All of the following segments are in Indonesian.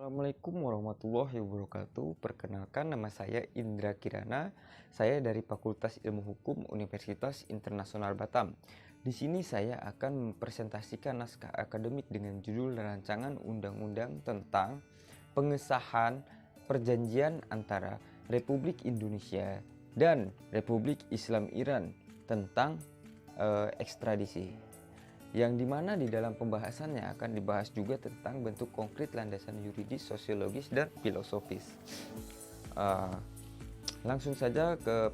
Assalamualaikum warahmatullahi wabarakatuh. Perkenalkan, nama saya Indra Kirana. Saya dari Fakultas Ilmu Hukum Universitas Internasional Batam. Di sini saya akan mempresentasikan naskah akademik dengan judul Rancangan Undang-Undang tentang pengesahan perjanjian antara Republik Indonesia dan Republik Islam Iran tentang ekstradisi, yang dimana di dalam pembahasannya akan dibahas juga tentang bentuk konkret landasan yuridis, sosiologis, dan filosofis. Langsung saja ke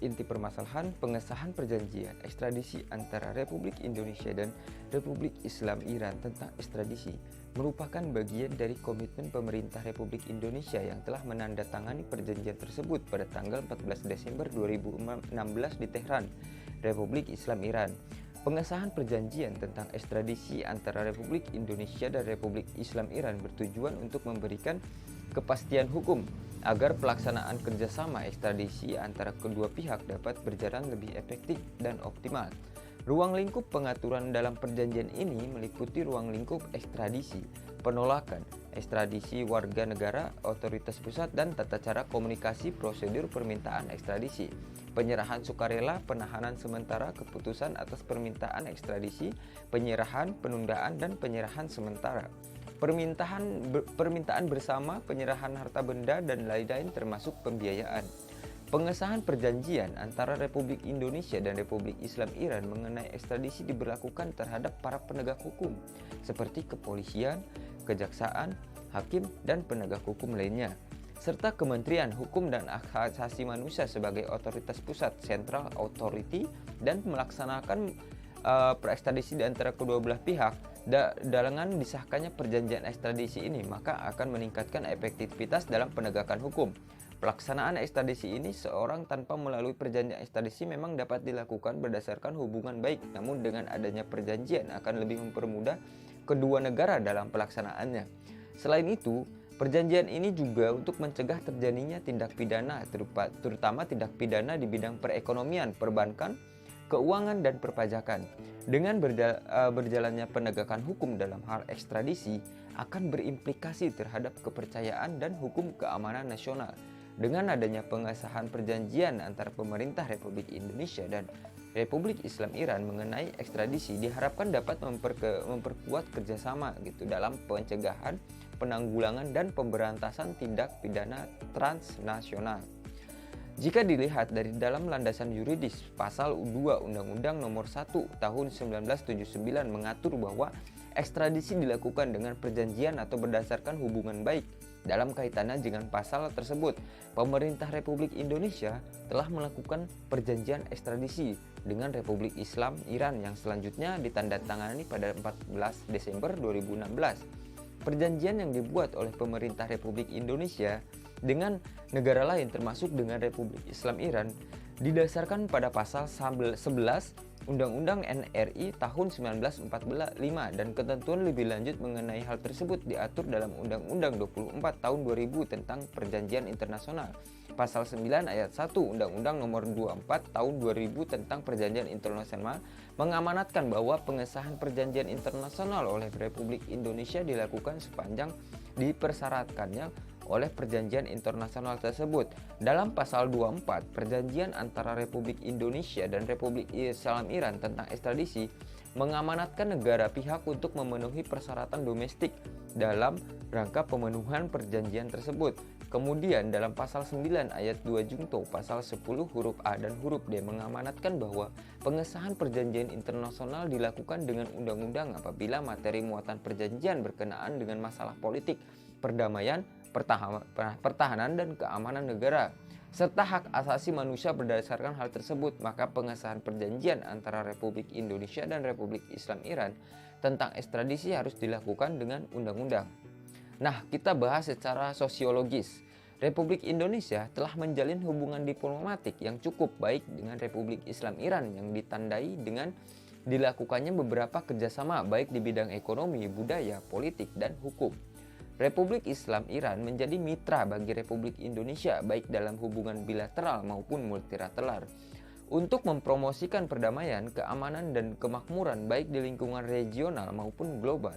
inti permasalahan. Pengesahan perjanjian ekstradisi antara Republik Indonesia dan Republik Islam Iran tentang ekstradisi merupakan bagian dari komitmen pemerintah Republik Indonesia yang telah menandatangani perjanjian tersebut pada tanggal 14 Desember 2016 di Tehran, Republik Islam Iran. Pengesahan perjanjian tentang ekstradisi antara Republik Indonesia dan Republik Islam Iran bertujuan untuk memberikan kepastian hukum agar pelaksanaan kerjasama ekstradisi antara kedua pihak dapat berjalan lebih efektif dan optimal. Ruang lingkup pengaturan dalam perjanjian ini meliputi ruang lingkup ekstradisi, penolakan, ekstradisi warga negara, otoritas pusat, dan tata cara komunikasi prosedur permintaan ekstradisi, penyerahan sukarela, penahanan sementara, keputusan atas permintaan ekstradisi, penyerahan, penundaan, dan penyerahan sementara, permintaan bersama, penyerahan harta benda, dan lain-lain termasuk pembiayaan. Pengesahan perjanjian antara Republik Indonesia dan Republik Islam Iran mengenai ekstradisi diberlakukan terhadap para penegak hukum seperti kepolisian, kejaksaan, hakim, dan penegak hukum lainnya, serta Kementerian Hukum dan Hak Asasi Manusia sebagai otoritas pusat (Central Authority) dan melaksanakan ekstradisi di antara kedua belah pihak. Dengan disahkannya perjanjian ekstradisi ini, maka akan meningkatkan efektivitas dalam penegakan hukum. Pelaksanaan ekstradisi ini seorang tanpa melalui perjanjian ekstradisi memang dapat dilakukan berdasarkan hubungan baik, namun dengan adanya perjanjian akan lebih mempermudah kedua negara dalam pelaksanaannya. Selain itu, perjanjian ini juga untuk mencegah terjadinya tindak pidana, terutama tindak pidana di bidang perekonomian, perbankan, keuangan, dan perpajakan. Dengan berjalannya penegakan hukum dalam hal ekstradisi akan berimplikasi terhadap kepercayaan dan hukum keamanan nasional. Dengan adanya pengesahan perjanjian antara pemerintah Republik Indonesia dan Republik Islam Iran mengenai ekstradisi diharapkan dapat memperkuat kerjasama dalam pencegahan, penanggulangan, dan pemberantasan tindak pidana transnasional. Jika dilihat dari dalam landasan yuridis, pasal 2 Undang-Undang Nomor 1 Tahun 1979 mengatur bahwa ekstradisi dilakukan dengan perjanjian atau berdasarkan hubungan baik. Dalam kaitannya dengan pasal tersebut, pemerintah Republik Indonesia telah melakukan perjanjian ekstradisi dengan Republik Islam Iran yang selanjutnya ditandatangani pada 14 Desember 2016. Perjanjian yang dibuat oleh pemerintah Republik Indonesia dengan negara lain termasuk dengan Republik Islam Iran didasarkan pada pasal 11 Undang-Undang NRI tahun 1945 dan ketentuan lebih lanjut mengenai hal tersebut diatur dalam Undang-Undang 24 tahun 2000 tentang Perjanjian Internasional. Pasal 9 ayat 1 Undang-Undang Nomor 24 tahun 2000 tentang Perjanjian Internasional mengamanatkan bahwa pengesahan perjanjian internasional oleh Republik Indonesia dilakukan sepanjang dipersyaratkannya oleh perjanjian internasional tersebut. Dalam pasal 24 perjanjian antara Republik Indonesia dan Republik Islam Iran tentang ekstradisi mengamanatkan negara pihak untuk memenuhi persyaratan domestik dalam rangka pemenuhan perjanjian tersebut. Kemudian dalam pasal 9 ayat 2 Junto pasal 10 huruf A dan huruf D mengamanatkan bahwa pengesahan perjanjian internasional dilakukan dengan undang-undang apabila materi muatan perjanjian berkenaan dengan masalah politik, perdamaian, pertahanan, dan keamanan negara, serta hak asasi manusia. Berdasarkan hal tersebut, maka pengesahan perjanjian antara Republik Indonesia dan Republik Islam Iran tentang ekstradisi harus dilakukan dengan undang-undang. Nah, kita bahas secara sosiologis. Republik Indonesia telah menjalin hubungan diplomatik yang cukup baik dengan Republik Islam Iran yang ditandai dengan dilakukannya beberapa kerjasama baik di bidang ekonomi, budaya, politik, dan hukum. Republik Islam Iran menjadi mitra bagi Republik Indonesia baik dalam hubungan bilateral maupun multilateral untuk mempromosikan perdamaian, keamanan, dan kemakmuran baik di lingkungan regional maupun global.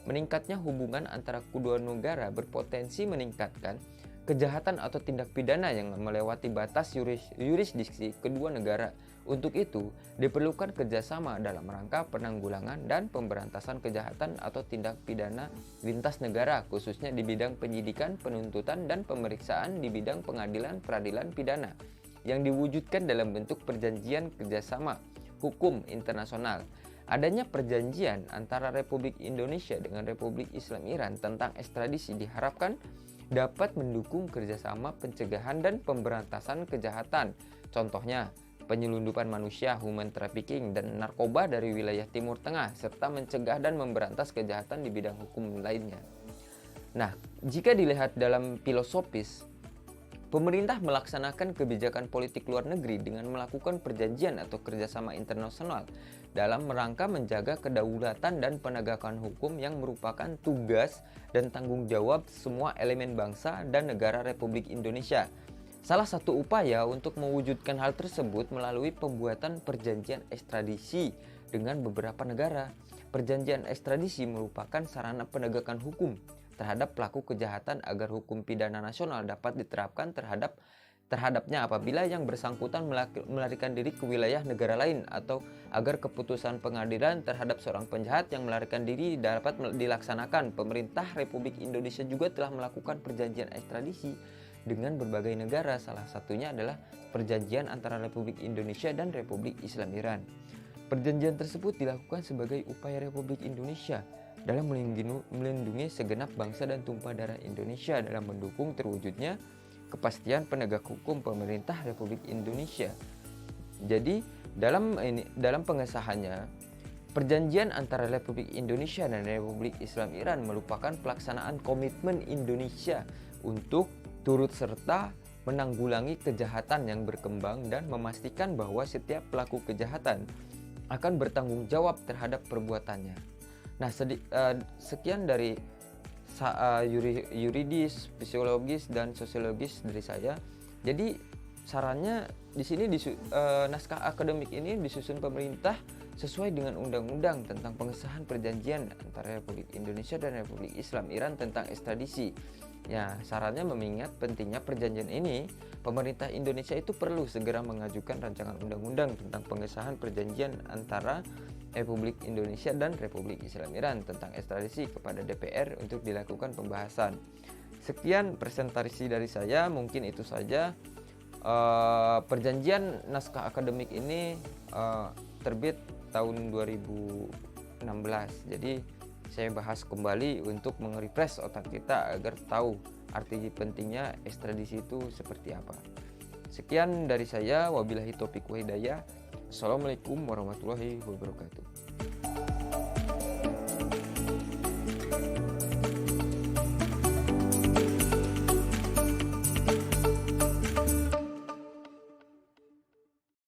meningkatnya hubungan antara kedua negara berpotensi meningkatkan kejahatan atau tindak pidana yang melewati batas yurisdiksi kedua negara. Untuk itu, diperlukan kerjasama dalam rangka penanggulangan dan pemberantasan kejahatan atau tindak pidana lintas negara, khususnya di bidang penyidikan, penuntutan, dan pemeriksaan di bidang pengadilan peradilan pidana, yang diwujudkan dalam bentuk perjanjian kerjasama hukum internasional. Adanya perjanjian antara Republik Indonesia dengan Republik Islam Iran tentang ekstradisi diharapkan dapat mendukung kerjasama pencegahan dan pemberantasan kejahatan. Contohnya, penyelundupan manusia, human trafficking, dan narkoba dari wilayah Timur Tengah, serta mencegah dan memberantas kejahatan di bidang hukum lainnya. Nah, jika dilihat dalam filosofis, pemerintah melaksanakan kebijakan politik luar negeri dengan melakukan perjanjian atau kerjasama internasional dalam rangka menjaga kedaulatan dan penegakan hukum yang merupakan tugas dan tanggung jawab semua elemen bangsa dan negara Republik Indonesia. Salah satu upaya untuk mewujudkan hal tersebut melalui pembuatan perjanjian ekstradisi dengan beberapa negara. Perjanjian ekstradisi merupakan sarana penegakan hukum terhadap pelaku kejahatan agar hukum pidana nasional dapat diterapkan terhadapnya apabila yang bersangkutan melarikan diri ke wilayah negara lain, atau agar keputusan pengadilan terhadap seorang penjahat yang melarikan diri dapat dilaksanakan. Pemerintah Republik Indonesia juga telah melakukan perjanjian ekstradisi dengan berbagai negara, salah satunya adalah perjanjian antara Republik Indonesia dan Republik Islam Iran. Perjanjian tersebut dilakukan sebagai upaya Republik Indonesia dalam melindungi segenap bangsa dan tumpah darah Indonesia dalam mendukung terwujudnya kepastian penegak hukum pemerintah Republik Indonesia. Jadi dalam pengesahannya, perjanjian antara Republik Indonesia dan Republik Islam Iran merupakan pelaksanaan komitmen Indonesia untuk turut serta menanggulangi kejahatan yang berkembang dan memastikan bahwa setiap pelaku kejahatan akan bertanggung jawab terhadap perbuatannya. Nah, sekian dari yuridis, fisiologis, dan sosiologis dari saya. Jadi sarannya di sini naskah akademik ini disusun pemerintah sesuai dengan undang-undang tentang pengesahan perjanjian antara Republik Indonesia dan Republik Islam Iran tentang ekstradisi. Ya, sarannya mengingat pentingnya perjanjian ini, pemerintah Indonesia itu perlu segera mengajukan rancangan undang-undang tentang pengesahan perjanjian antara Republik Indonesia dan Republik Islam Iran tentang ekstradisi kepada DPR untuk dilakukan pembahasan. Sekian presentasi dari saya, mungkin itu saja. Perjanjian naskah akademik ini terbit tahun 2016. Jadi saya bahas kembali untuk mengerefresh otak kita agar tahu arti pentingnya ekstradisi itu seperti apa. Sekian dari saya, wabillahi taufiq wa hidayah. Assalamualaikum warahmatullahi wabarakatuh.